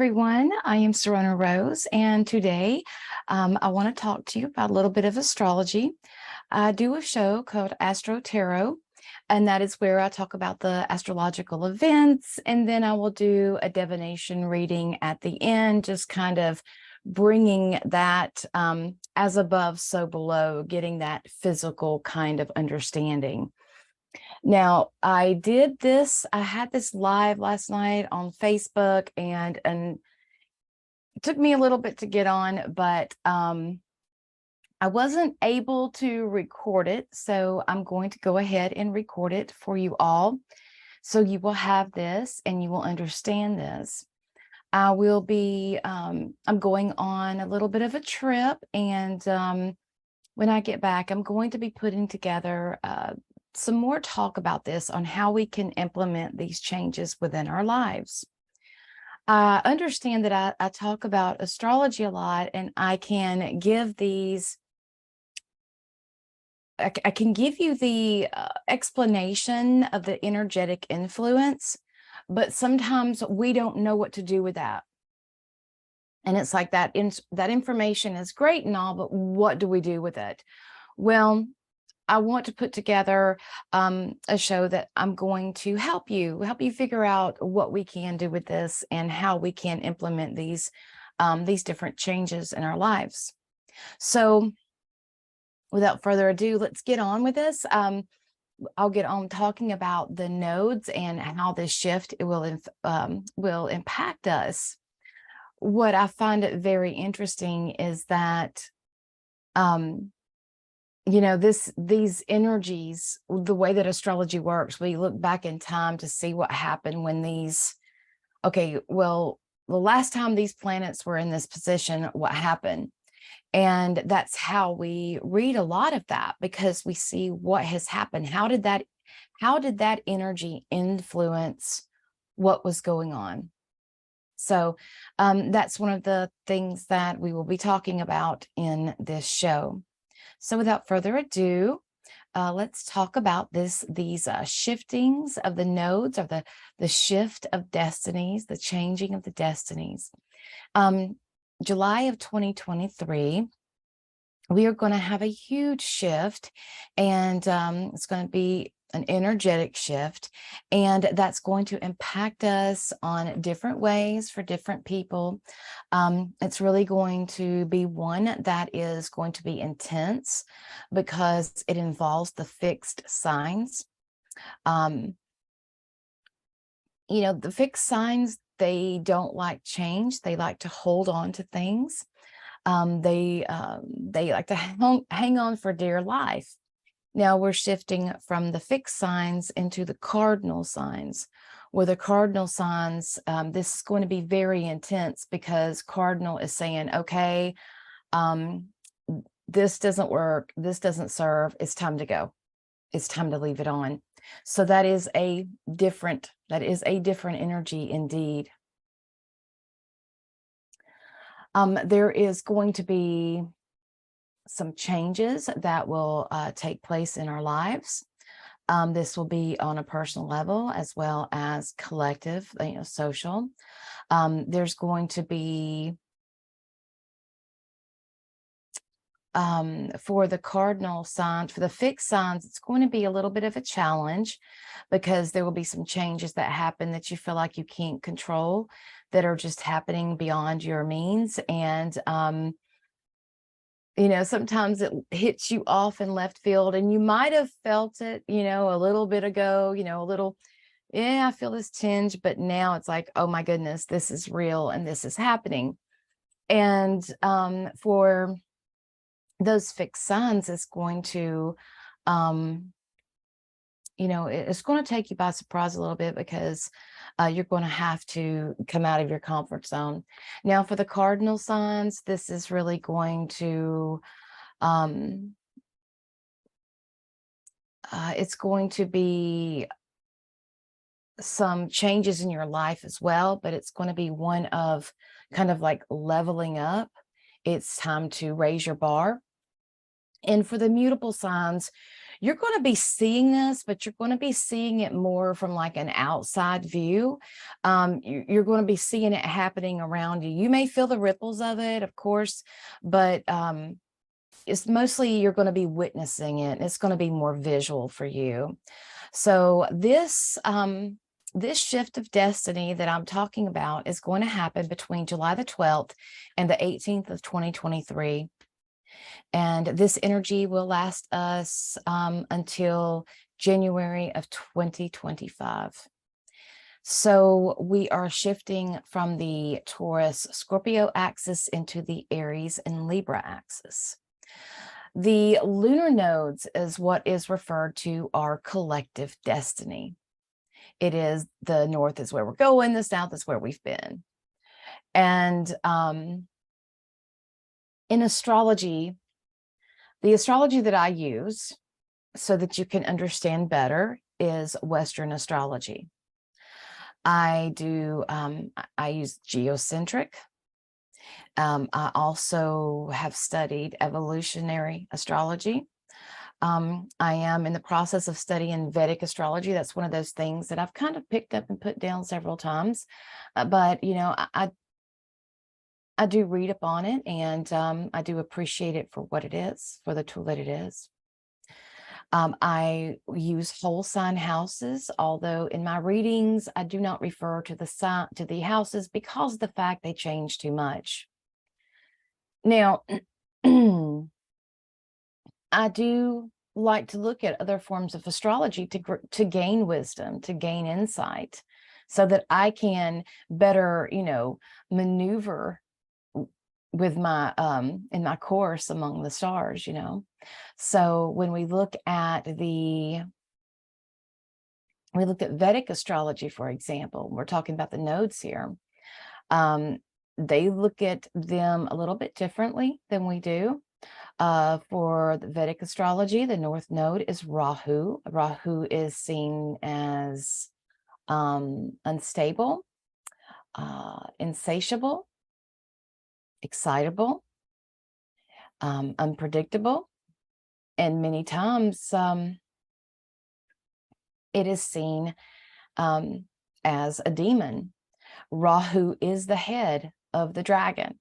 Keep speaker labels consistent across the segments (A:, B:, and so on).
A: everyone. I am Serena Rose, and today I want to talk to you about a little bit of astrology. I do a show called AstroTarot, and that is where I talk about the astrological events, and then I will do a divination reading at the end, just kind of bringing that as above, so below, getting that physical kind of understanding. Now, I had this live last night on Facebook, and it took me a little bit to get on, but I wasn't able to record it, so I'm going to go ahead and record it for you all. So you will have this and you will understand this. I will be, I'm going on a little bit of a trip, and when I get back, I'm going to be putting together some more talk about this on how we can implement these changes within our lives. I understand that I talk about astrology a lot, and I can give these, I can give you the explanation of the energetic influence, but sometimes we don't know what to do with that. And it's like that information is great and all, but what do we do with it? Well, I want to put together a show that I'm going to help you figure out what we can do with this and how we can implement these different changes in our lives. So without further ado, let's get on with this. I'll get on talking about the nodes and how this shift will impact us. What I find it very interesting is that you know, these energies, the way that astrology works, we look back in time to see what happened when the last time these planets were in this position, what happened? And that's how we read a lot of that, because we see what has happened. How did that energy influence what was going on? So that's one of the things that we will be talking about in this show. So without further ado, let's talk about these shiftings of the nodes, or the shift of destinies, the changing of the destinies. July of 2023, we are going to have a huge shift, and it's going to be an energetic shift, and that's going to impact us on different ways for different people. It's really going to be one that is going to be intense because it involves the fixed signs. You know, the fixed signs, they don't like change. They like to hold on to things. They like to hang on for dear life. Now we're shifting from the fixed signs into the cardinal signs, where the cardinal signs, this is going to be very intense, because cardinal is saying, okay, this doesn't work, this doesn't serve, it's time to go, it's time to leave it on. So that is a different energy indeed. There is going to be some changes that will take place in our lives. This will be on a personal level as well as collective, social. There's going to be, for the cardinal signs, for the fixed signs, it's going to be a little bit of a challenge, because there will be some changes that happen that you feel like you can't control, that are just happening beyond your means. And you know, sometimes it hits you off in left field, and you might have felt it, a little bit ago, a little, yeah, I feel this tinge, but now it's like, oh my goodness, this is real and this is happening. And for those fixed signs, it's going to, it's going to take you by surprise a little bit, because you're going to have to come out of your comfort zone. Now, for the cardinal signs, this is really going to, it's going to be some changes in your life as well, but it's going to be one of kind of like leveling up. It's time to raise your bar. And for the mutable signs, you're going to be seeing this, but you're going to be seeing it more from like an outside view. You're going to be seeing it happening around you. You may feel the ripples of it, of course, but it's mostly you're going to be witnessing it. And it's going to be more visual for you. So this shift of destiny that I'm talking about is going to happen between July the 12th and the 18th of 2023. And this energy will last us until January of 2025. So we are shifting from the Taurus Scorpio axis into the Aries and Libra axis. The lunar nodes is what is referred to our collective destiny. It is the north is where we're going, the south is where we've been. And in astrology, the astrology that I use so that you can understand better is Western astrology. I use geocentric. I also have studied evolutionary astrology. I am in the process of studying Vedic astrology. That's one of those things that I've kind of picked up and put down several times. But, you know, I do read up on it, and I do appreciate it for what it is, for the tool that it is. I use whole sign houses, although in my readings, I do not refer to the houses because of the fact they change too much. Now, I do like to look at other forms of astrology to gain wisdom, to gain insight, so that I can better, you know, maneuver with my in my course among the stars, you know. So when we look at Vedic astrology, for example, we're talking about the nodes here. They look at them a little bit differently than we do. For the Vedic astrology, the north node is Rahu. Rahu is seen as unstable, insatiable, excitable, unpredictable, and many times it is seen as a demon. Rahu is the head of the dragon.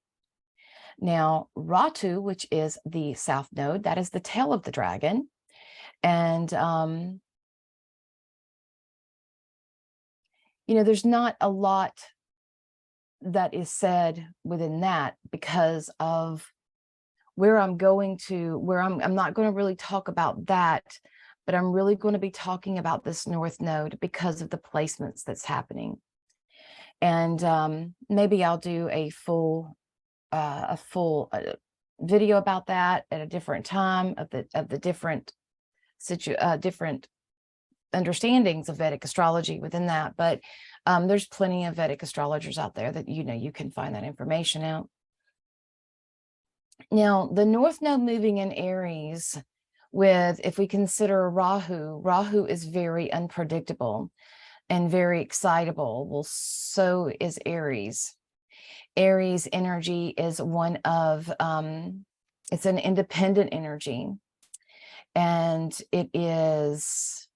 A: Now, Ratu, which is the south node, that is the tail of the dragon. And, you know, there's not a lot that is said within that because of where I'm going to, where I'm not going to really talk about that, but I'm really going to be talking about this north node because of the placements that's happening. And maybe I'll do a full video about that at a different time of the different understandings of Vedic astrology within that. But there's plenty of Vedic astrologers out there that, you know, you can find that information out. Now, the north node moving in Aries if we consider Rahu is very unpredictable and very excitable. Well, so is Aries. Aries energy is one of, it's an independent energy. And it is,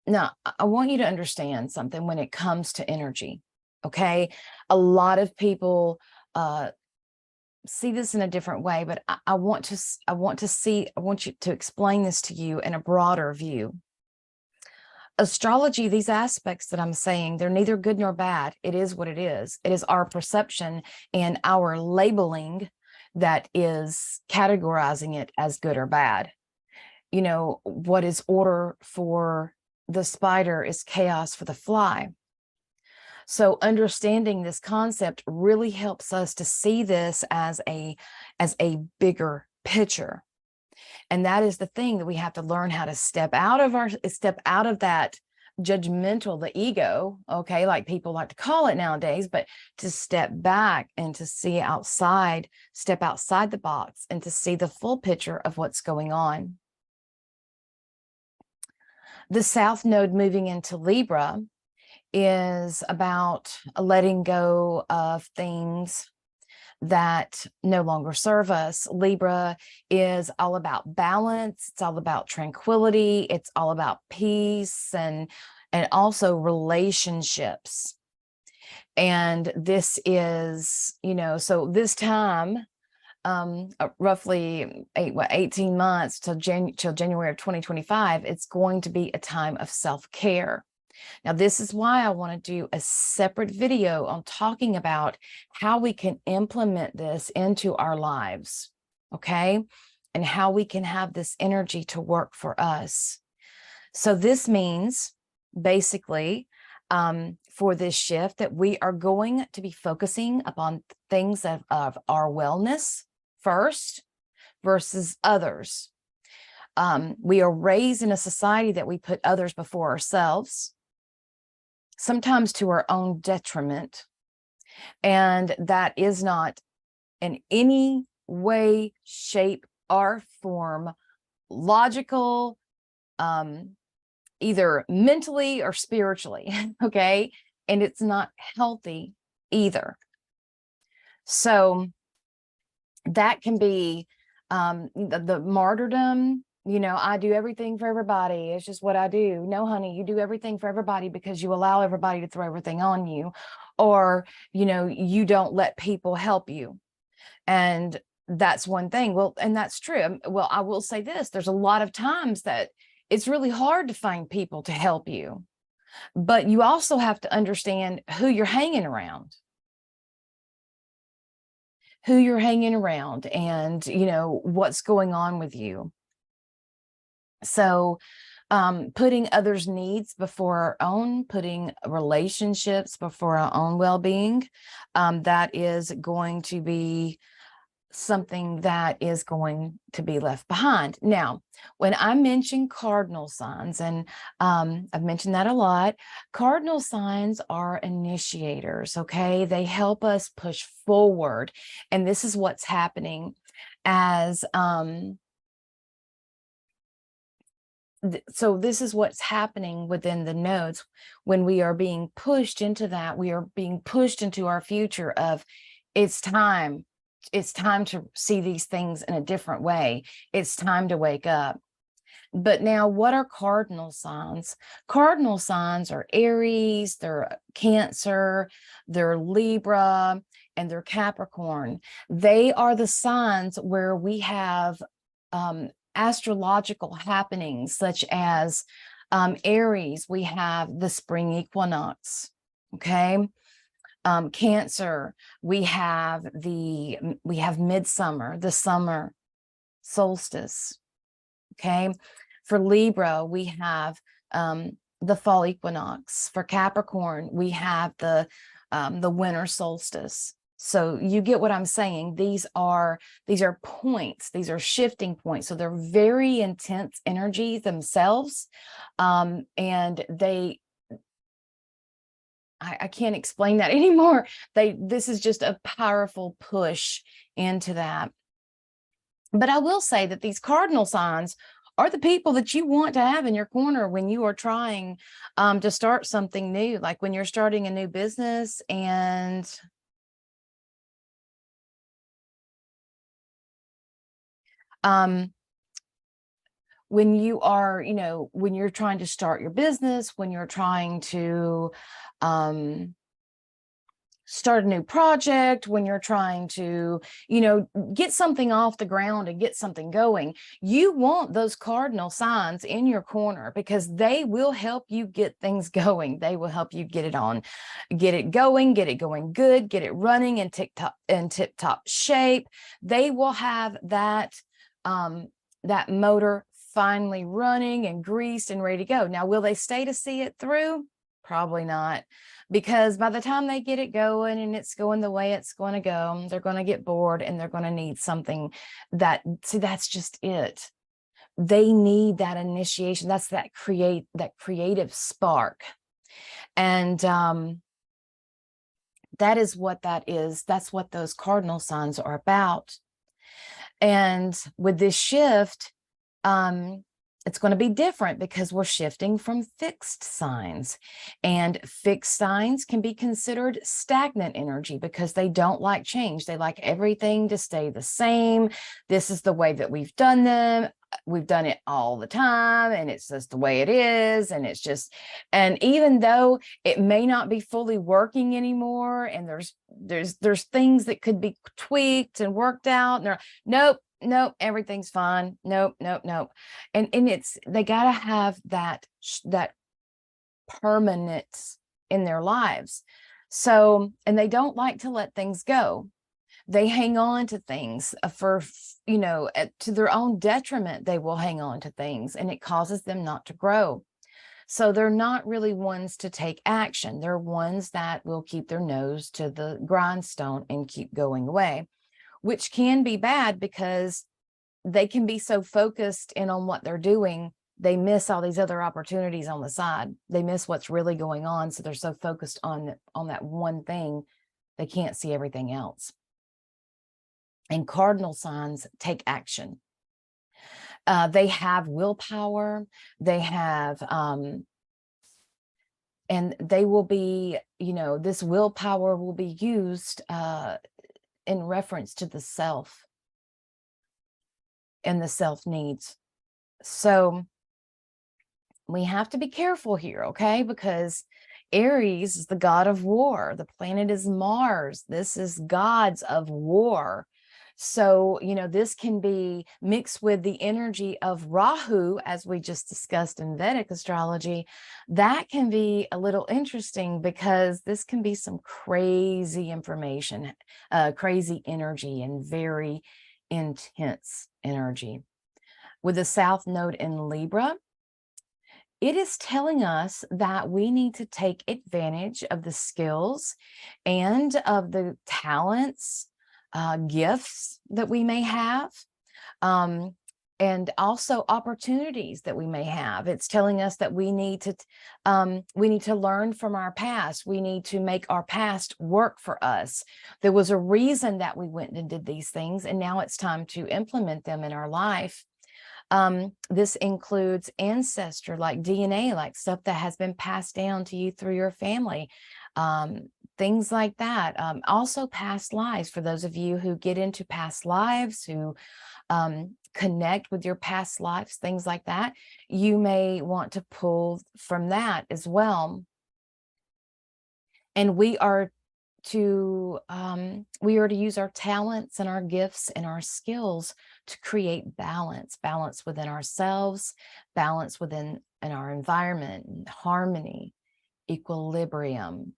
A: now I want you to understand something when it comes to energy, okay? A lot of people see this in a different way, but I want you to explain this to you in a broader view. Astrology, these aspects that I'm saying, they're neither good nor bad. It is what it is. It is our perception and our labeling that is categorizing it as good or bad. You know, what is order for the spider is chaos for the fly. So understanding this concept really helps us to see this as a bigger picture. And that is the thing that we have to learn how to step out of that judgmental, the ego, okay, like people like to call it nowadays, but to step back and to see outside, step outside the box and to see the full picture of what's going on. The South Node moving into Libra is about letting go of things that no longer serve us. Libra is all about balance. It's all about tranquility. It's all about peace and also relationships. And this is, so this time, roughly 18 months till January of 2025, it's going to be a time of self-care. Now, this is why I want to do a separate video on talking about how we can implement this into our lives, okay? And how we can have this energy to work for us. So this means basically for this shift that we are going to be focusing upon things of our wellness first versus others. We are raised in a society that we put others before ourselves, sometimes to our own detriment. And that is not in any way, shape, or form logical, either mentally or spiritually, okay? And it's not healthy either. So that can be the martyrdom. I do everything for everybody. It's just what I do. No, honey, you do everything for everybody because you allow everybody to throw everything on you, or, you don't let people help you. And that's one thing. Well, and that's true. Well, I will say this, there's a lot of times that it's really hard to find people to help you, but you also have to understand who you're hanging around. And, what's going on with you. So putting others' needs before our own, putting relationships before our own well-being, that is going to be something that is going to be left behind. Now, when I mention cardinal signs, and I've mentioned that a lot, cardinal signs are initiators, okay? They help us push forward. And this is what's happening as, so this is what's happening within the nodes when we are being pushed into that. We are being pushed into our future of it's time to see these things in a different way. It's time to wake up. But now, what are cardinal signs? Cardinal signs are Aries, they're Cancer, they're Libra, and they're Capricorn. They are the signs where we have astrological happenings, such as Aries, we have the spring equinox, okay? Cancer, we have midsummer, the summer solstice, okay? For Libra, we have the fall equinox. For Capricorn, we have the winter solstice. So you get what I'm saying. These are points, these are shifting points. So they're very intense energies themselves. And I can't explain that anymore. This is just a powerful push into that. But I will say that these cardinal signs are the people that you want to have in your corner when you are trying to start something new, like when you're starting a new business, and when you are, when you're trying to start your business, when you're trying to start a new project, when you're trying to, get something off the ground and get something going, you want those cardinal signs in your corner because they will help you get things going. They will help you get it going good, get it running in tip-top shape. They will have that motor finally running and greased and ready to go. Now, will they stay to see it through? Probably not, because by the time they get it going and it's going the way it's going to go, they're going to get bored and they're going to need something that's just it. They need that initiation. That's that creative spark. And that is what that is. That's what those cardinal signs are about. And with this shift, it's going to be different because we're shifting from fixed signs, and fixed signs can be considered stagnant energy because they don't like change. They like everything to stay the same. This is the way that we've done them. We've done it all the time, and it's just the way it is. And it's just, and even though it may not be fully working anymore, and there's things that could be tweaked and worked out, and they're, nope, everything's fine. Nope. And it's, they got to have that permanence in their lives. So, and they don't like to let things go. They hang on to things for, to their own detriment. They will hang on to things, and it causes them not to grow. So they're not really ones to take action. They're ones that will keep their nose to the grindstone and keep going away, which can be bad because they can be so focused in on what they're doing, they miss all these other opportunities on the side. They miss what's really going on. So they're so focused on that one thing, they can't see everything else. And cardinal signs take action. They have willpower. They have, and they will be, this willpower will be used in reference to the self and the self needs. So we have to be careful here, okay? Because Aries is the god of war. The planet is Mars. This is gods of war. So, this can be mixed with the energy of Rahu, as we just discussed in Vedic astrology. That can be a little interesting because this can be some crazy information, crazy energy, and very intense energy. With the South Node in Libra, it is telling us that we need to take advantage of the skills and of the talents, gifts that we may have, and also opportunities that we may have. It's telling us that we need to learn from our past. We need to make our past work for us. There was a reason that we went and did these things, and now it's time to implement them in our life. This includes ancestor, like DNA, like stuff that has been passed down to you through your family, things like that. Also past lives, for those of you who get into past lives, who connect with your past lives, things like that, you may want to pull from that as well. And we are to use our talents and our gifts and our skills to create balance within ourselves, balance within our environment, harmony, equilibrium,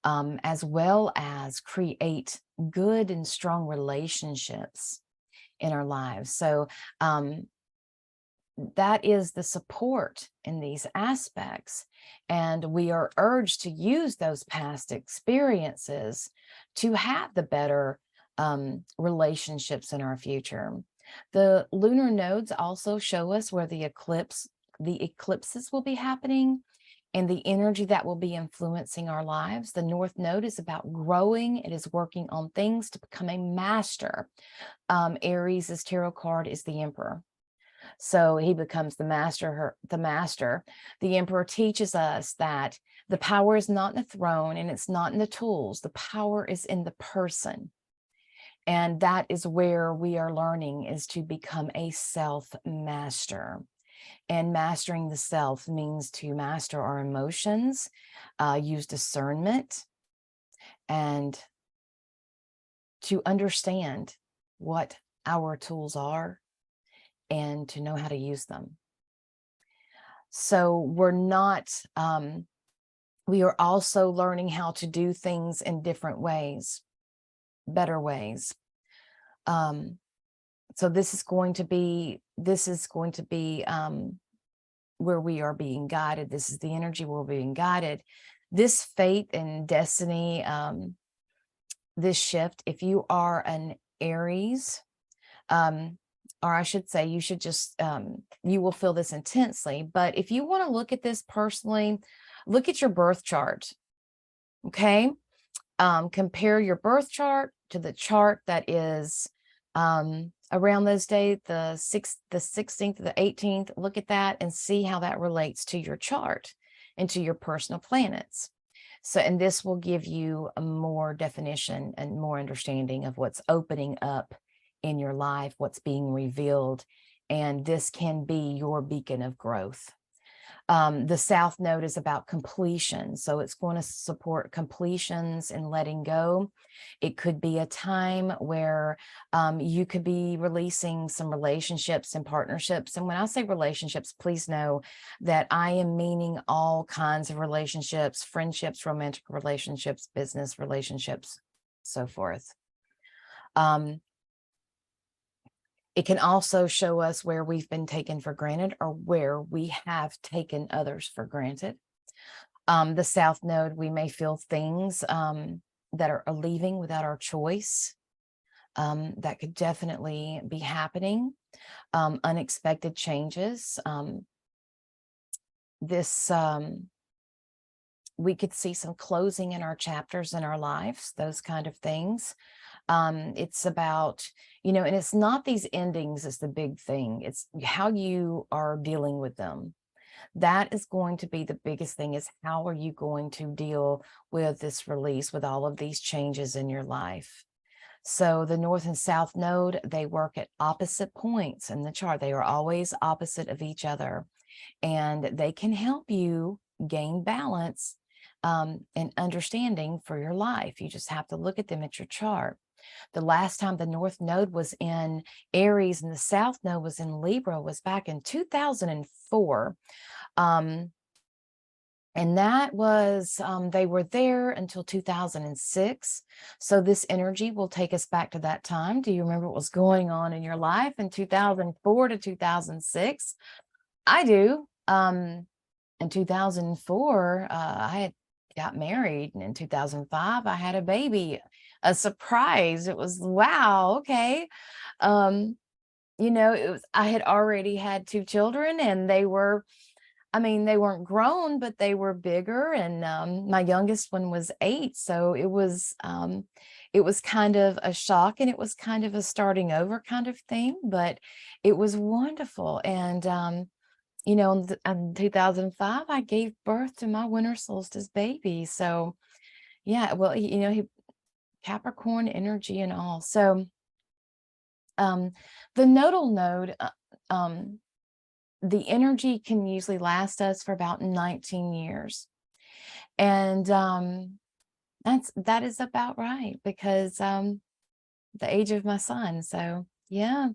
A: as well as create good and strong relationships in our lives. So that is the support in these aspects. And we are urged to use those past experiences to have the better relationships in our future. The lunar nodes also show us where the eclipses will be happening and the energy that will be influencing our lives. The North Node is about growing. It is working on things to become a master. Aries' tarot card is the Emperor. So he becomes the master. The Emperor teaches us that the power is not in the throne and it's not in the tools. The power is in the person. And that is where we are learning, is to become a self-master. And mastering the self means to master our emotions, use discernment, and to understand what our tools are and to know how to use them. So we're not, we are also learning how to do things in different ways, better ways. So this is going to be where we are being guided. This is the energy we're being guided. This fate and destiny, this shift, if you are an Aries, or I should say, you should just, you will feel this intensely. But if you want to look at this personally, look at your birth chart, okay? Compare your birth chart to the chart that is around those days, the 16th, the 18th, look at that and see how that relates to your chart and to your personal planets. So, and this will give you a more definition and more understanding of what's opening up in your life, what's being revealed, and this can be your beacon of growth. The South Node is about completion, so it's going to support completions and letting go. It could be a time where you could be releasing some relationships and partnerships. And when I say relationships, please know that I am meaning all kinds of relationships, friendships, romantic relationships, business relationships, so forth. It can also show us where we've been taken for granted or where we have taken others for granted. The South Node, we may feel things that are leaving without our choice. That could definitely be happening. Unexpected changes. We could see some closing in our chapters in our lives, those kind of things. It's about, and it's not these endings is the big thing. It's how you are dealing with them. That is going to be the biggest thing, is how are you going to deal with this release, with all of these changes in your life? So the North and South Node, they work at opposite points in the chart. They are always opposite of each other, and they can help you gain balance and understanding for your life. You just have to look at them at your chart. The last time the North Node was in Aries and the South Node was in Libra was back in 2004. And that was, they were there until 2006. So this energy will take us back to that time. Do you remember what was going on in your life in 2004 to 2006? I do. In 2004, I had got married, and in 2005, I had a baby, a surprise. It was, wow, okay. I had already had 2 children, and they were, they weren't grown, but they were bigger. And my youngest one was 8. So it was kind of a shock, and it was kind of a starting over kind of thing, but it was wonderful. And, in 2005, I gave birth to my winter solstice baby. So yeah, well, he Capricorn energy and all. So the nodal node, the energy can usually last us for about 19 years. And that is about right, because the age of my son. So yeah.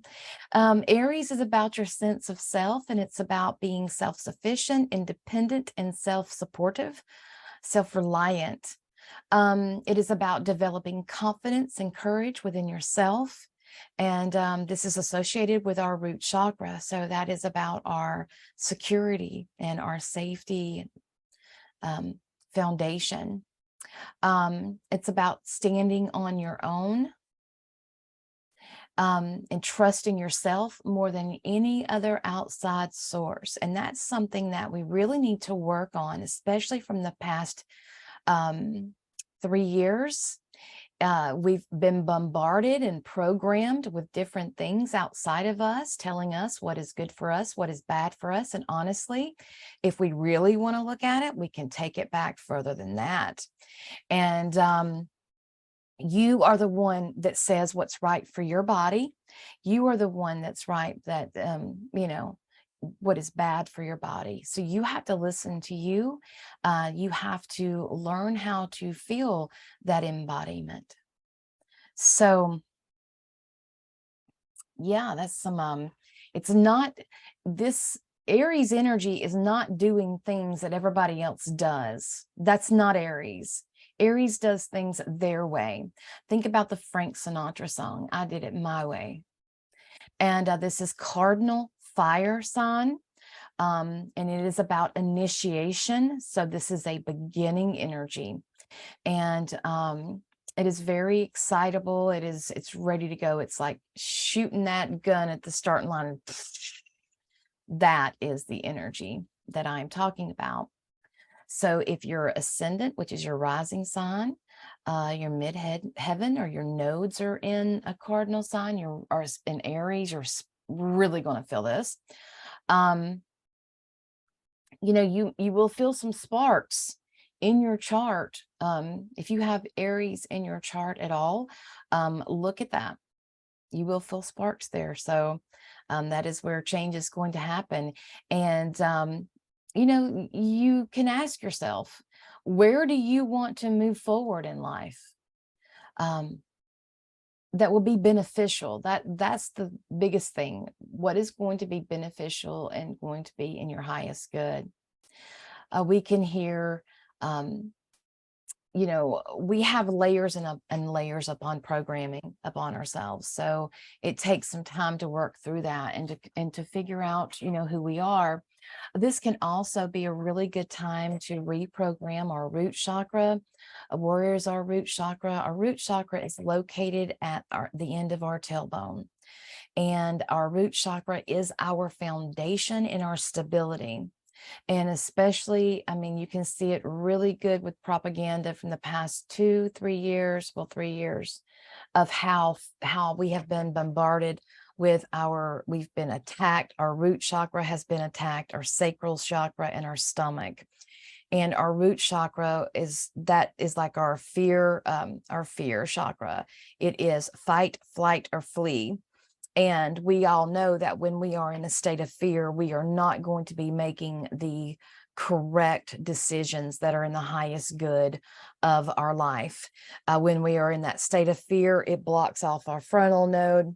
A: Aries is about your sense of self, and it's about being self-sufficient, independent, and self-supportive, self-reliant. It is about developing confidence and courage within yourself. And this is associated with our root chakra. So that is about our security and our safety foundation. It's about standing on your own and trusting yourself more than any other outside source. And that's something that we really need to work on, especially from the past 3 years. We've been bombarded and programmed with different things outside of us, telling us what is good for us, what is bad for us. And honestly, if we really want to look at it, we can take it back further than that. And you are the one that says what's right for your body. You are the one that's right, that, what is bad for your body. So you have to listen to you. You have to learn how to feel that embodiment. So yeah, that's some, it's not, this Aries energy is not doing things that everybody else does. That's not Aries. Aries does things their way. Think about the Frank Sinatra song, I Did It My Way. And this is Cardinal fire sign. And it is about initiation. So this is a beginning energy. And it is very excitable. It's ready to go. It's like shooting that gun at the starting line. That is the energy that I'm talking about. So if you're ascendant, which is your rising sign, your heaven or your nodes are in a cardinal sign, or in Aries, you're really going to feel this. You know, you will feel some sparks in your chart. If you have Aries in your chart at all, look at that. You will feel sparks there. So that is where change is going to happen. And, you know, you can ask yourself, where do you want to move forward in life? That will be beneficial. That's the biggest thing. What is going to be beneficial and going to be in your highest good? We can hear, you know, we have layers and layers upon programming upon ourselves. So it takes some time to work through that and to figure out, you know, who we are. This can also be a really good time to reprogram our root chakra. Where is our root chakra? Our root chakra is located at the end of our tailbone. And our root chakra is our foundation and our stability. And especially, I mean, you can see it really good with propaganda from the past 2-3 years, well, 3 years, of how we have been bombarded with we've been attacked. Our root chakra has been attacked, our sacral chakra and our stomach. And our root chakra is like our fear chakra. It is fight, flight, or flee. And we all know that when we are in a state of fear, we are not going to be making the correct decisions that are in the highest good of our life. When we are in that state of fear, it blocks off our frontal node.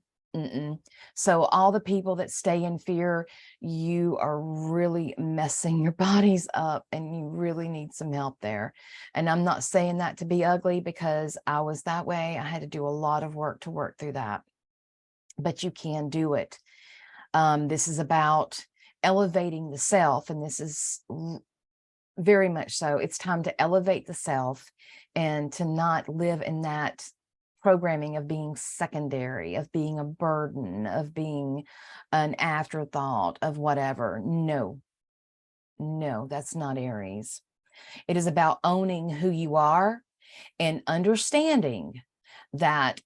A: So all the people that stay in fear, you are really messing your bodies up, and you really need some help there. And I'm not saying that to be ugly, because I was that way. I had to do a lot of work to work through that. But you can do it. This is about elevating the self, and this is very much so. It's time to elevate the self and to not live in that programming of being secondary, of being a burden, of being an afterthought, of whatever. No, that's not Aries. It is about owning who you are and understanding that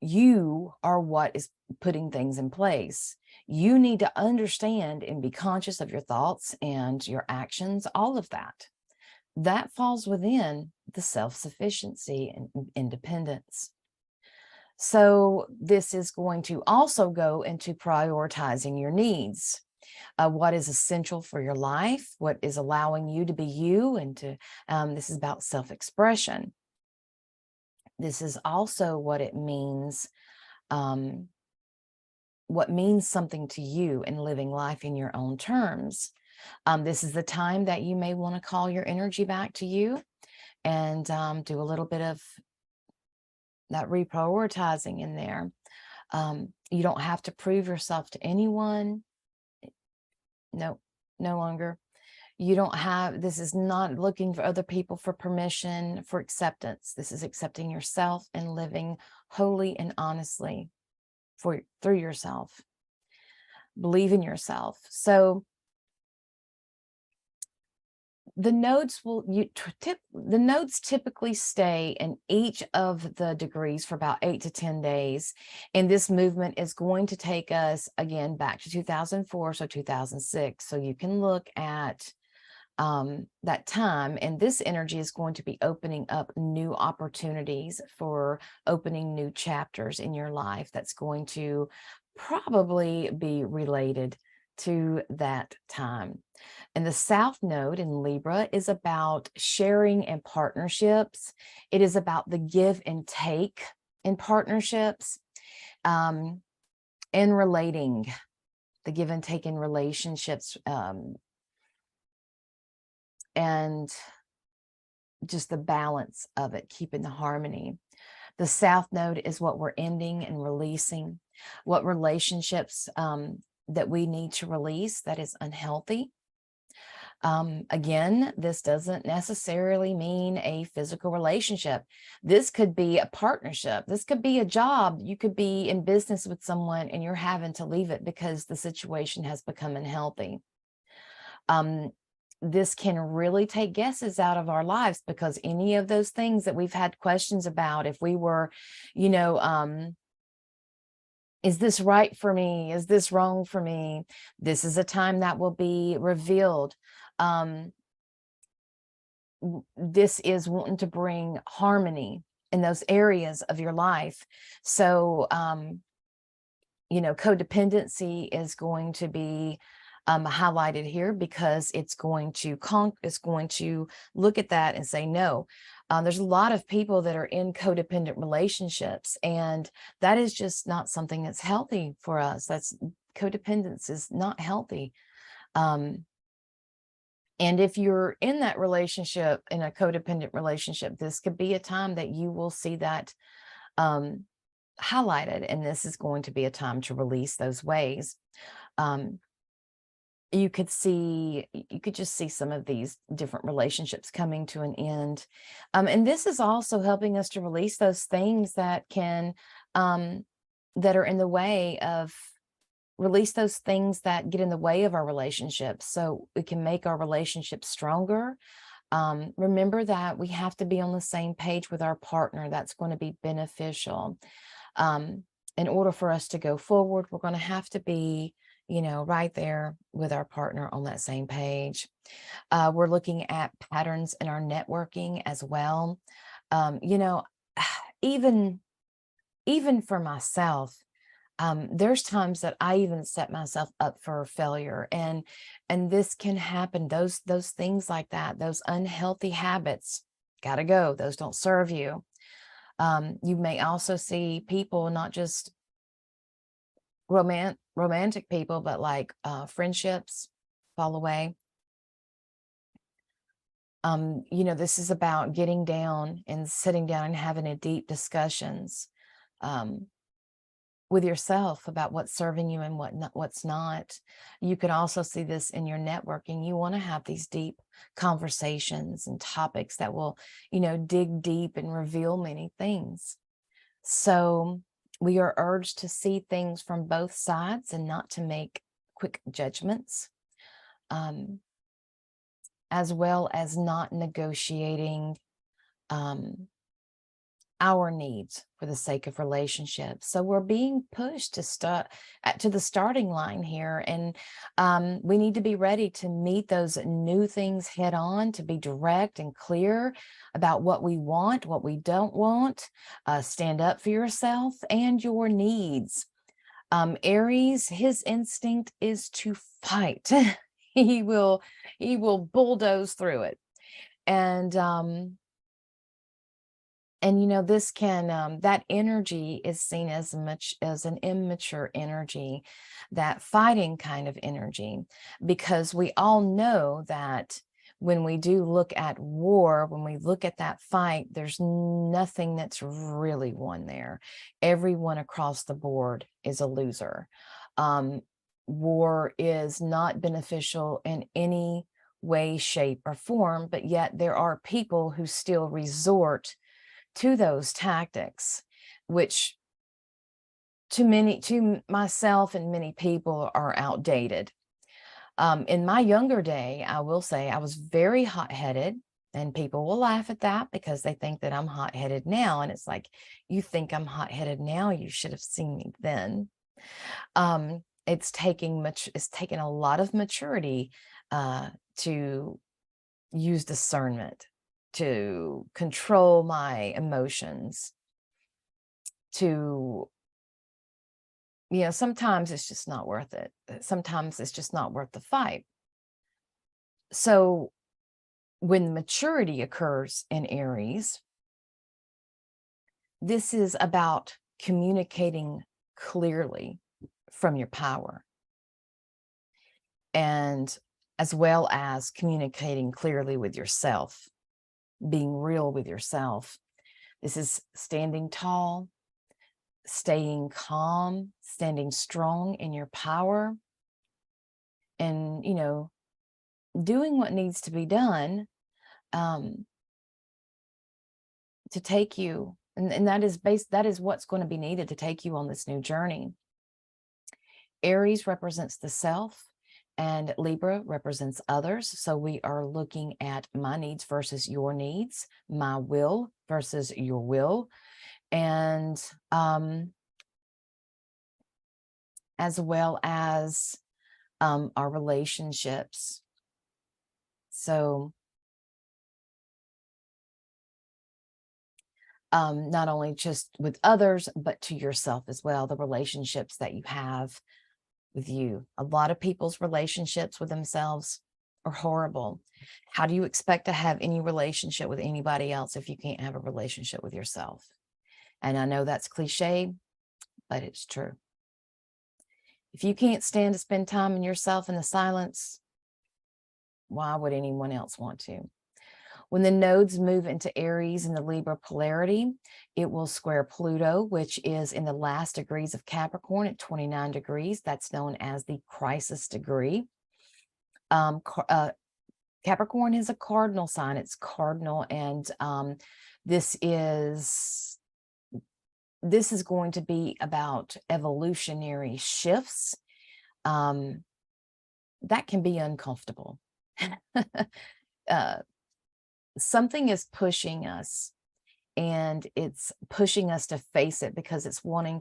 A: you are what is putting things in place. You need to understand and be conscious of your thoughts and your actions, all of that. That falls within the self-sufficiency and independence. So this is going to also go into prioritizing your needs. What is essential for your life, what is allowing you to be you, and to this is about self-expression. This is also what it means, what means something to you in living life in your own terms. This is the time that you may want to call your energy back to you and do a little bit of that reprioritizing in there. You don't have to prove yourself to anyone. No, no longer. You don't have, this is not looking for other people for permission, for acceptance. This is accepting yourself and living wholly and honestly through yourself. Believe in yourself. So the nodes the nodes typically stay in each of the degrees for about 8 to 10 days. And this movement is going to take us again back to 2004, so 2006. So you can look at that time, and this energy is going to be opening up new opportunities for opening new chapters in your life. That's going to probably be related to that time. And the South Node in Libra is about sharing and partnerships. It is about the give and take in partnerships, and relating, the give and take in relationships, and just the balance of it, keeping the harmony. The South Node is what we're ending and releasing, what relationships that we need to release that is unhealthy. Again, this doesn't necessarily mean a physical relationship. This could be a partnership. This could be a job. You could be in business with someone and you're having to leave it because the situation has become unhealthy. this can really take guesses out of our lives, because any of those things that we've had questions about, if we were, you know, is this right for me? Is this wrong for me? This is a time that will be revealed. This is wanting to bring harmony in those areas of your life. So, you know, codependency is going to be highlighted here, because it's going to look at that and say no. There's a lot of people that are in codependent relationships, and that is just not something that's healthy for us. Codependence is not healthy. And if you're in that relationship, in a codependent relationship, this could be a time that you will see that highlighted, and this is going to be a time to release those ways. You could just see some of these different relationships coming to an end. And this is also helping us to release those things that that are in the way of, release those things that get in the way of our relationships, so we can make our relationships stronger. Remember that we have to be on the same page with our partner. That's going to be beneficial. In order for us to go forward, we're going to have to be, you know, right there with our partner on that same page. We're looking at patterns in our networking as well. You know, even for myself, there's times that I even set myself up for failure, and this can happen. Those things like that, those unhealthy habits, gotta go. Those don't serve you. You may also see people, not just romantic people, but like friendships fall away. You know, this is about getting down and sitting down and having a deep discussions with yourself about what's serving you and what's not. You can also see this in your networking. You want to have these deep conversations and topics that will, you know, dig deep and reveal many things. So we are urged to see things from both sides and not to make quick judgments, as well as not negotiating our needs for the sake of relationships. So we're being pushed to to the starting line here, and we need to be ready to meet those new things head on, to be direct and clear about what we want, what we don't want. Stand up for yourself and your needs. Aries, his instinct is to fight. He will bulldoze through it. And you know, this can that energy is seen as much as an immature energy, that fighting kind of energy, because we all know that when we do look at war, when we look at that fight, there's nothing that's really won there. Everyone across the board is a loser. War is not beneficial in any way, shape, or form, but yet there are people who still resort to those tactics, which to myself and many people are outdated. In my younger day, I will say I was very hot-headed, and people will laugh at that because they think that I'm hot-headed now. And it's like, you think I'm hot-headed now? You should have seen me then. It's taken a lot of maturity to use discernment, to control my emotions, to, you know, sometimes it's just not worth it. Sometimes it's just not worth the fight. So when maturity occurs in Aries, this is about communicating clearly from your power, and as well as communicating clearly with yourself, being real with yourself. This is standing tall, staying calm, standing strong in your power, and, you know, doing what needs to be done to take you, and that is what's going to be needed to take you on this new journey. Aries represents the self. And Libra represents others. So we are looking at my needs versus your needs, my will versus your will. And as well as our relationships. So not only just with others, but to yourself as well, the relationships that you have with you. A lot of people's relationships with themselves are horrible. How do you expect to have any relationship with anybody else if you can't have a relationship with yourself? And I know that's cliche, but it's true. If you can't stand to spend time in yourself in the silence, why would anyone else want to? When the nodes move into Aries in the Libra polarity, it will square Pluto, which is in the last degrees of Capricorn at 29 degrees. That's known as the crisis degree. Capricorn is a cardinal sign. It's cardinal, and this is going to be about evolutionary shifts. That can be uncomfortable. Something is pushing us, and it's pushing us to face it because it's wanting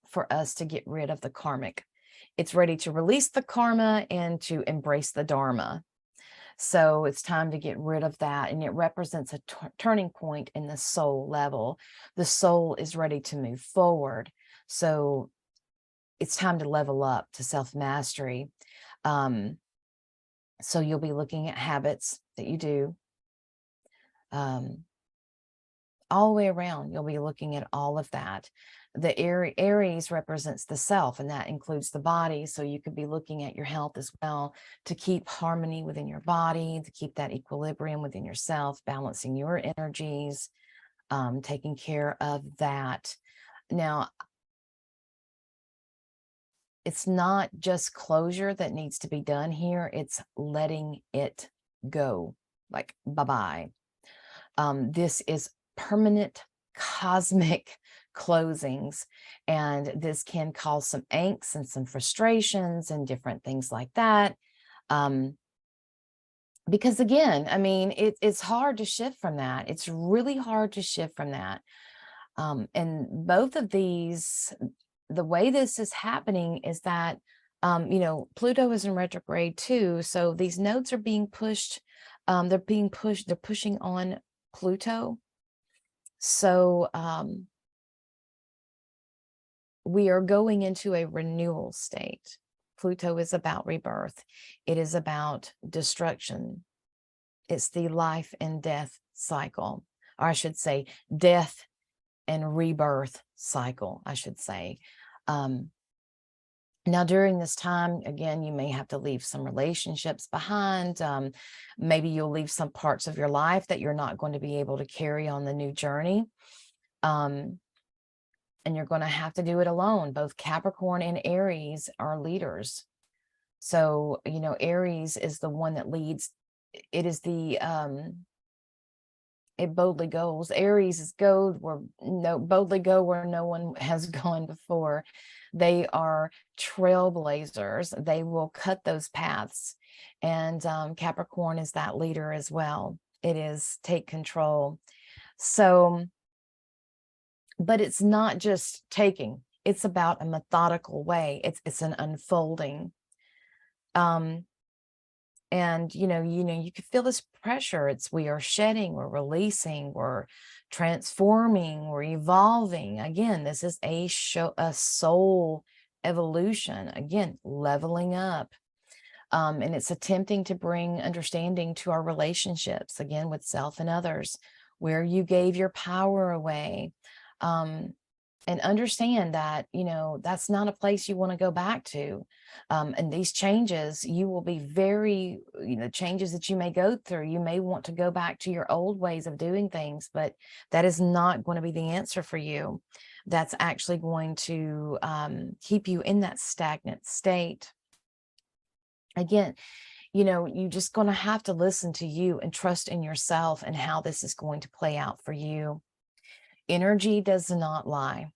A: for us to get rid of the karmic. It's ready to release the karma and to embrace the dharma. So it's time to get rid of that, and it represents a turning point in the soul level. The soul is ready to move forward. So it's time to level up to self-mastery. So you'll be looking at habits that you do. All the way around, you'll be looking at all of that. The Aries represents the self, and that includes the body. So you could be looking at your health as well, to keep harmony within your body, to keep that equilibrium within yourself, balancing your energies, taking care of that. Now, it's not just closure that needs to be done here. It's letting it go, like bye-bye. This is permanent cosmic closings, and this can cause some angst and some frustrations and different things like that. Because again, I mean, it's hard to shift from that. It's really hard to shift from that. And both of these, the way this is happening is that, Pluto is in retrograde too. So these nodes are being pushed. They're pushing on Pluto. So we are going into a renewal state. Pluto is about rebirth. It is about destruction. It's the life and death cycle, or I should say death and rebirth cycle, I should say. Now, during this time, again, you may have to leave some relationships behind. Maybe you'll leave some parts of your life that you're not going to be able to carry on the new journey. And you're going to have to do it alone. Both Capricorn and Aries are leaders. So, Aries is the one that leads. It is the, it boldly goes. Aries is boldly go where no one has gone before. They are trailblazers. They will cut those paths. And Capricorn is that leader as well. It is take control. So, but it's not just taking. It's about a methodical way. It's an unfolding. And you can feel this pressure. We are shedding, we're releasing, we're transforming, we're evolving. Again, this is a soul evolution. Again, leveling up. And it's attempting to bring understanding to our relationships, again, with self and others, where you gave your power away. And understand that, that's not a place you want to go back to. And these changes, you will be very, changes that you may go through, you may want to go back to your old ways of doing things, but that is not going to be the answer for you. That's actually going to keep you in that stagnant state. Again, you're just going to have to listen to you and trust in yourself and how this is going to play out for you. Energy does not lie.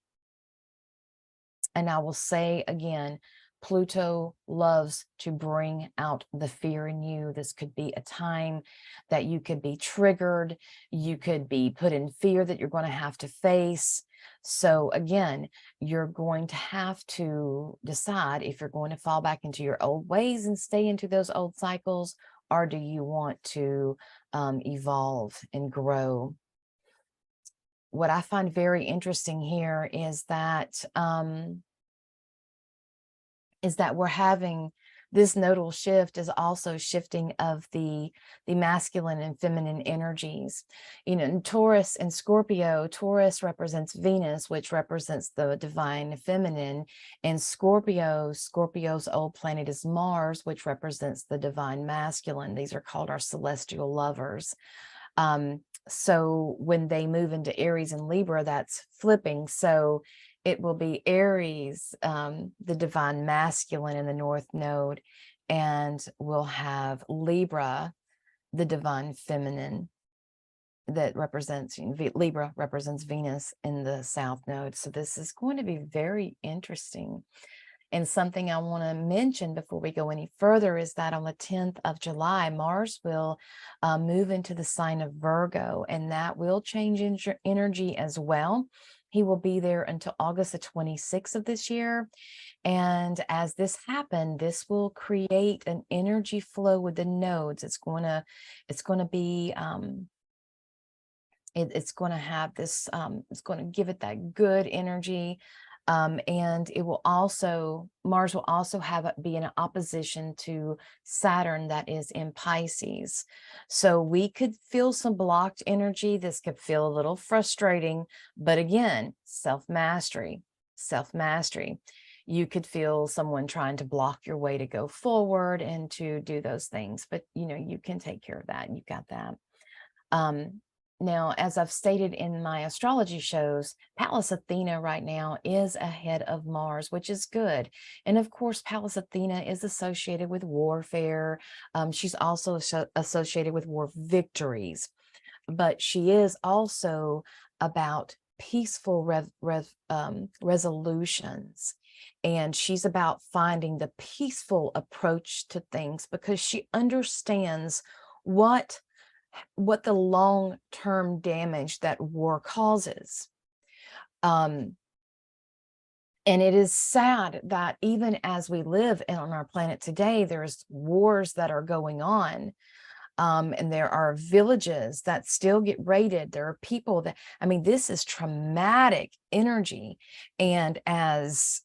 A: And I will say again, Pluto loves to bring out the fear in you. This could be a time that you could be triggered. You could be put in fear that you're going to have to face. So again, you're going to have to decide if you're going to fall back into your old ways and stay into those old cycles, or do you want to evolve and grow? What I find very interesting here is that we're having this nodal shift is also shifting of the masculine and feminine energies. You know, in Taurus and Scorpio, Taurus represents Venus, which represents the divine feminine, and Scorpio's old planet is Mars, which represents the divine masculine. These are called our celestial lovers. So when they move into Aries and Libra, that's flipping. So it will be Aries, the divine masculine in the North Node, and we'll have Libra, the divine feminine, that represents, Libra represents Venus in the South Node. So this is going to be very interesting. And something I want to mention before we go any further is that on the 10th of July, Mars will move into the sign of Virgo, and that will change energy as well. He will be there until August the 26th of this year. And as this happens, this will create an energy flow with the nodes. It's going to be it's going to have this it's going to give it that good energy. And it will also, Mars will also be in opposition to Saturn, that is in Pisces. So we could feel some blocked energy. This could feel a little frustrating, but again, self-mastery. You could feel someone trying to block your way to go forward and to do those things, but you know, you can take care of that. You've got that. Now, as I've stated in my astrology shows, Pallas Athena right now is ahead of Mars, which is good. And of course, Pallas Athena is associated with warfare. She's also associated with war victories, but she is also about peaceful resolutions. And she's about finding the peaceful approach to things because she understands what the long-term damage that war causes. And it is sad that even as we live on our planet today, there's wars that are going on. And there are villages that still get raided. There are people that, I mean, this is traumatic energy. And as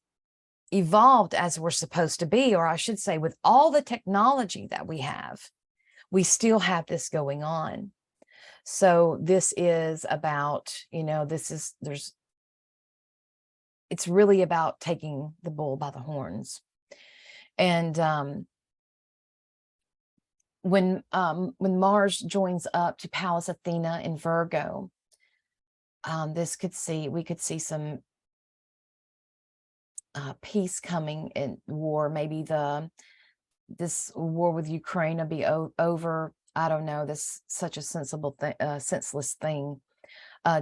A: evolved as we're supposed to be, or I should say, with all the technology that we have, we still have this going on. So this is about, you know, it's really about taking the bull by the horns. And when Mars joins up to Pallas Athena in Virgo, we could see some peace coming in war. Maybe this war with Ukraine will be over. I don't know. This such a senseless thing.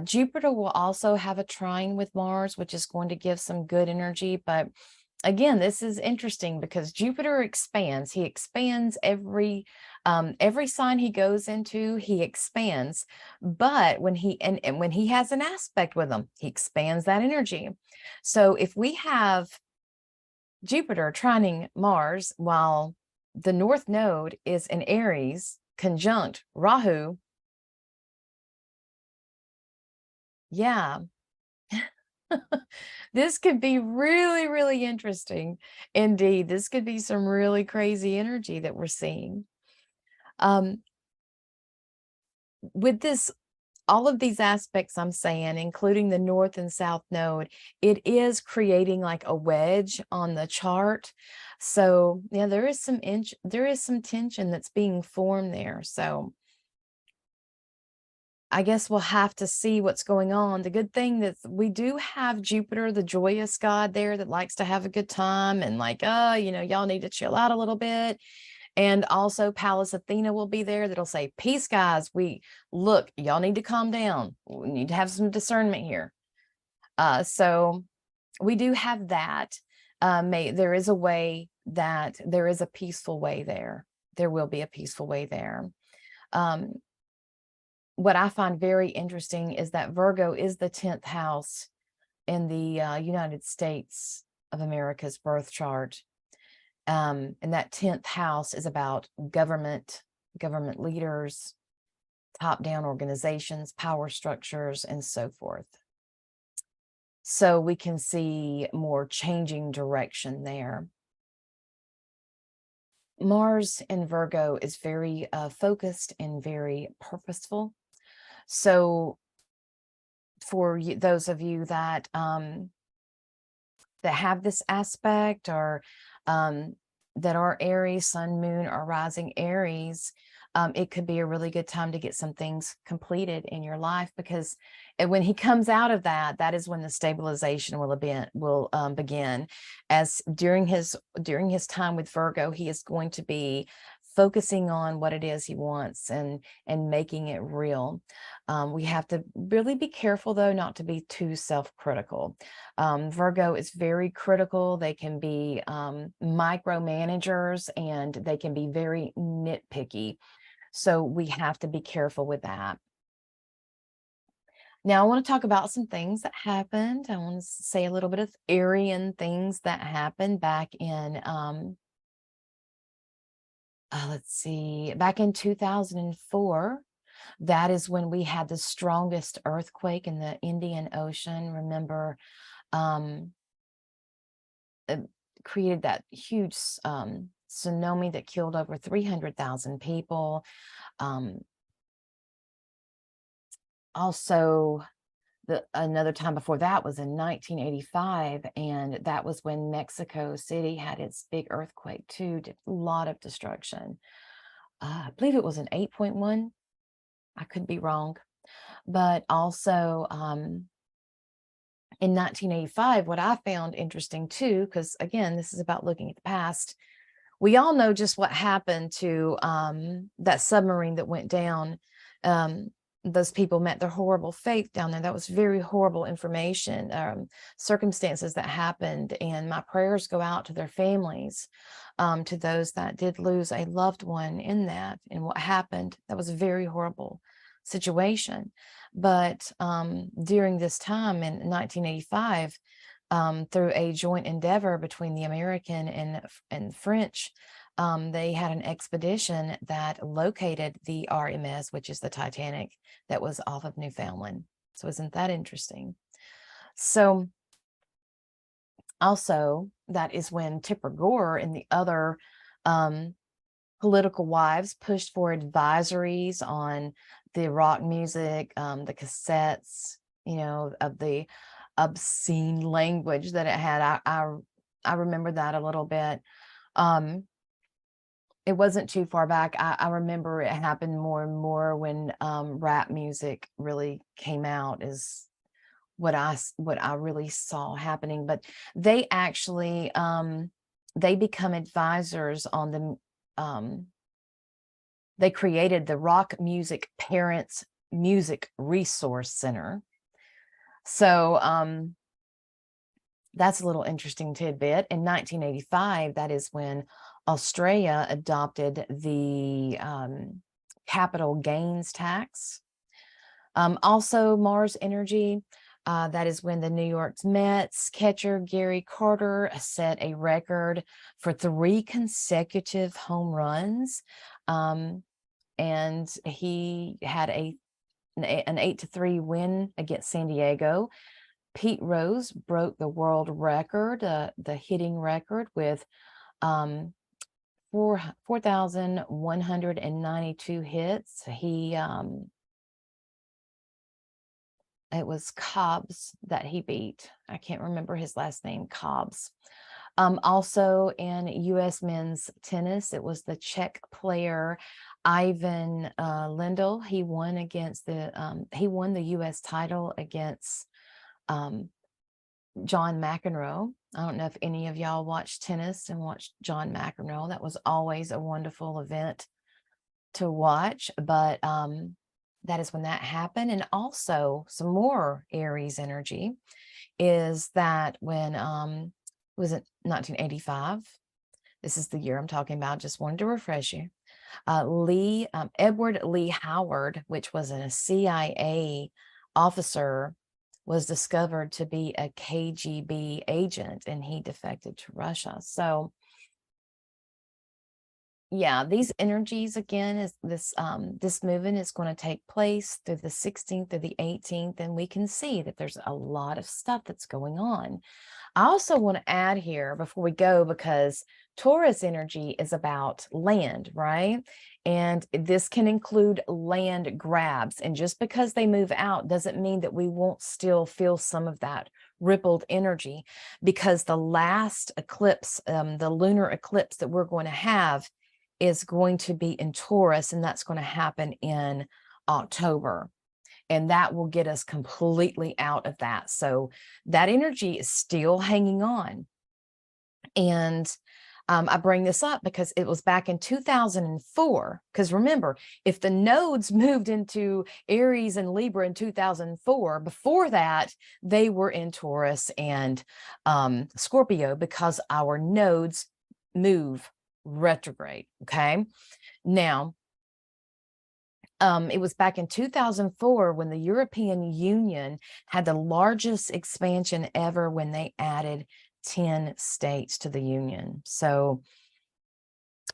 A: Jupiter will also have a trine with Mars, which is going to give some good energy. But again, this is interesting because Jupiter expands. He expands every sign he goes into, he expands. But when when he has an aspect with him, he expands that energy. So if we have Jupiter trining Mars while the North Node is in Aries conjunct Rahu, yeah, this could be really, really interesting. Indeed, this could be some really crazy energy that we're seeing. With this, all of these aspects I'm saying, including the North and South Node, it is creating like a wedge on the chart. So yeah, there is some tension that's being formed there. So I guess we'll have to see what's going on. The good thing that we do have Jupiter, the joyous god there that likes to have a good time and like, you know, y'all need to chill out a little bit. And also Pallas Athena will be there that'll say, peace, guys. Look, y'all need to calm down. We need to have some discernment here. So we do have that. there is a way that there is a peaceful way there. There will be a peaceful way there. What I find very interesting is that Virgo is the 10th house in the United States of America's birth chart. And that 10th house is about government leaders, top-down organizations, power structures, and so forth. So we can see more changing direction there. Mars in Virgo is very focused and very purposeful. So for those of you that that have this aspect, or that are Aries, Sun, Moon, or rising Aries, it could be a really good time to get some things completed in your life, because when he comes out of that, that is when the stabilization will begin. As during his time with Virgo, he is going to be focusing on what it is he wants and making it real. We have to really be careful, though, not to be too self-critical. Virgo is very critical. They can be micromanagers, and they can be very nitpicky. So we have to be careful with that. Now, I want to talk about some things that happened. I want to say a little bit of Aryan things that happened back in let's see, back in 2004. That is when we had the strongest earthquake in the Indian Ocean. Remember, it created that huge tsunami that killed over 300,000 people. Also, another time before that was in 1985, and that was when Mexico City had its big earthquake too. Did a lot of destruction. I believe it was an 8.1. I could be wrong. But also in 1985, what I found interesting too, because again, this is about looking at the past. We all know just what happened to that submarine that went down. Those people met their horrible fate down there. That was very horrible information, circumstances that happened. And my prayers go out to their families, to those that did lose a loved one in that and what happened. That was a very horrible situation. But during this time in 1985, through a joint endeavor between the American and French, they had an expedition that located the RMS, which is the Titanic, that was off of Newfoundland. So isn't that interesting? So also, that is when Tipper Gore and the other political wives pushed for advisories on the rock music, the cassettes, of the obscene language that it had. I remember that a little bit. It wasn't too far back. I remember it happened more and more when rap music really came out, is what I really saw happening. But they actually they become advisors on the they created the Rock Music Parents Music Resource Center. So that's a little interesting tidbit. In 1985, that is when Australia adopted the capital gains tax. Also, Mars energy, that is when the New York Mets catcher Gary Carter set a record for 3 consecutive home runs. And he had an 8-3 win against San Diego. Pete Rose broke the world record, the hitting record, with 4,192 hits. It was Cobbs that he beat. I can't remember his last name, Cobbs. Also in U.S. men's tennis, it was the Czech player Ivan Lendl. He won the U.S. title against John McEnroe. I don't know if any of y'all watch tennis and watch John McEnroe. That was always a wonderful event to watch. But that is when that happened. And also some more Aries energy is that when was it 1985? This is the year I'm talking about. Just wanted to refresh you. Edward Lee Howard, which was a CIA officer, was discovered to be a KGB agent, and he defected to Russia. So yeah, these energies, again, is this movement is going to take place through the 16th through the 18th, and we can see that there's a lot of stuff that's going on. I also want to add here before we go, because Taurus energy is about land, right? And this can include land grabs. And just because they move out doesn't mean that we won't still feel some of that rippled energy, because the last eclipse, the lunar eclipse that we're going to have, is going to be in Taurus, and that's going to happen in October. And that will get us completely out of that. So that energy is still hanging on. And I bring this up because it was back in 2004. Because remember, if the nodes moved into Aries and Libra in 2004, before that, they were in Taurus and Scorpio, because our nodes move retrograde. Okay. Now, it was back in 2004 when the European Union had the largest expansion ever, when they added 10 states to the Union. So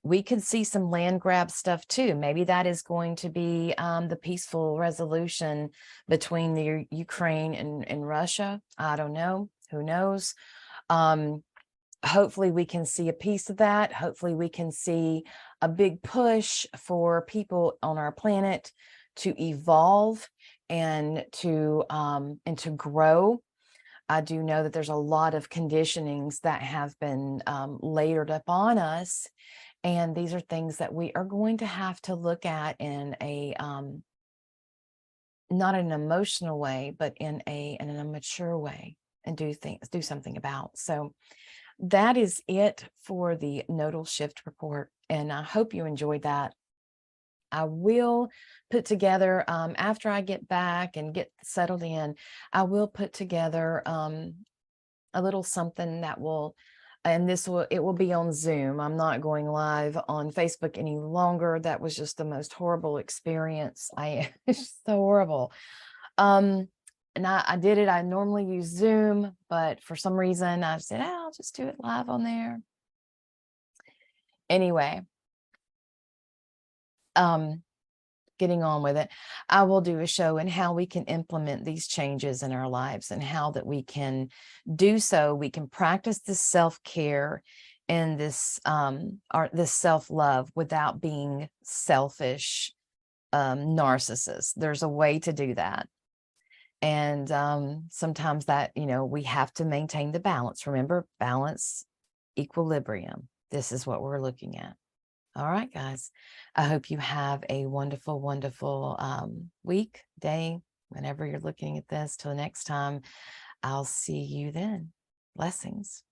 A: we could see some land grab stuff too. Maybe that is going to be the peaceful resolution between the Ukraine and Russia. I don't know. Who knows? Hopefully we can see a piece of that. Hopefully we can see a big push for people on our planet to evolve and to grow. I do know that there's a lot of conditionings that have been layered upon us, and these are things that we are going to have to look at in a not an emotional way, but in a mature way, and do something about. So that is it for the nodal shift report, and I hope you enjoyed that. I will put together, after I get back and get settled in, I will put together a little something that will, and it will be on Zoom. I'm not going live on Facebook any longer. That was just the most horrible experience. It's just so horrible. And I did it. I normally use Zoom, but for some reason I said, I'll just do it live on there. Anyway, getting on with it, I will do a show in how we can implement these changes in our lives, and how that we can do so. We can practice this self-care and this self-love without being selfish narcissists. There's a way to do that. And sometimes that, we have to maintain the balance. Remember, balance, equilibrium. This is what we're looking at. All right, guys. I hope you have a wonderful, wonderful week, day, whenever you're looking at this. Till next time, I'll see you then. Blessings.